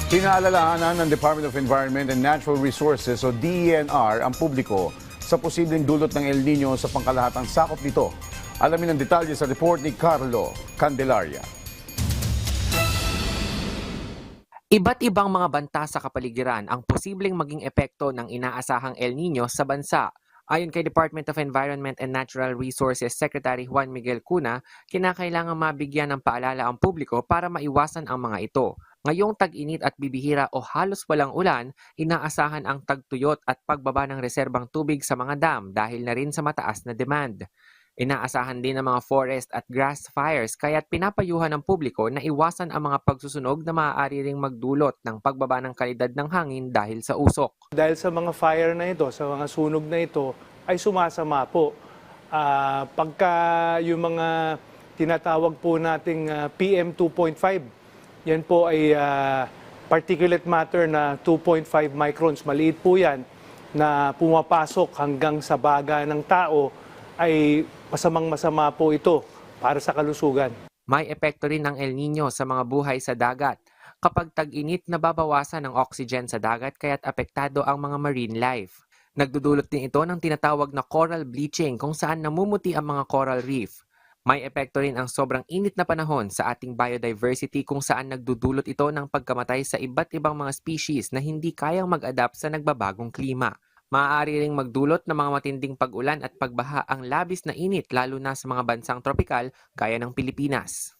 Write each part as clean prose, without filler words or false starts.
Pinaalalahanan ng Department of Environment and Natural Resources o DENR ang publiko sa posibleng dulot ng El Nino sa pangkalahatang sakop nito. Alamin ang detalye sa report ni Carlo Candelaria. Iba't ibang mga banta sa kapaligiran ang posibleng maging epekto ng inaasahang El Nino sa bansa. Ayon kay Department of Environment and Natural Resources Secretary Juan Miguel Cuna, kinakailangan mabigyan ng paalala ang publiko para maiwasan ang mga ito. Ngayong tag-init at bibihira o halos walang ulan, inaasahan ang tagtuyot at pagbaba ng reserbang tubig sa mga dam dahil na rin sa mataas na demand. Inaasahan din ang mga forest at grass fires kaya't pinapayuhan ng publiko na iwasan ang mga pagsusunog na maaari ring magdulot ng pagbaba ng kalidad ng hangin dahil sa usok. Dahil sa mga fire na ito, sa mga sunog na ito, ay sumasama po. Pagka yung mga tinatawag po nating PM 2.5, yan po ay particulate matter na 2.5 microns. Maliit po yan na pumapasok hanggang sa baga ng tao, ay masamang-masama po ito para sa kalusugan. May epekto rin ng El Nino sa mga buhay sa dagat. Kapag tag-init, nababawasan ang oxygen sa dagat kaya't apektado ang mga marine life. Nagdudulot din ito ng tinatawag na coral bleaching kung saan namumuti ang mga coral reef. May epekto rin ang sobrang init na panahon sa ating biodiversity kung saan nagdudulot ito ng pagkamatay sa iba't ibang mga species na hindi kayang mag-adapt sa nagbabagong klima. Maaari ring magdulot ng mga matinding pag-ulan at pagbaha ang labis na init lalo na sa mga bansang tropikal gaya ng Pilipinas.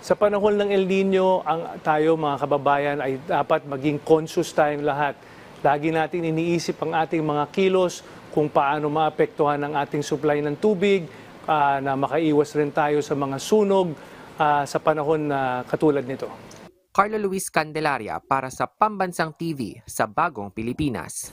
Sa panahon ng El Nino, tayo mga kababayan ay dapat maging conscious tayong lahat. Lagi natin iniisip ang ating mga kilos, kung paano maapektuhan ang ating supply ng tubig, na makaiwas rin tayo sa mga sunog sa panahon na katulad nito. Carlo Luis Candelaria para sa Pambansang TV sa Bagong Pilipinas.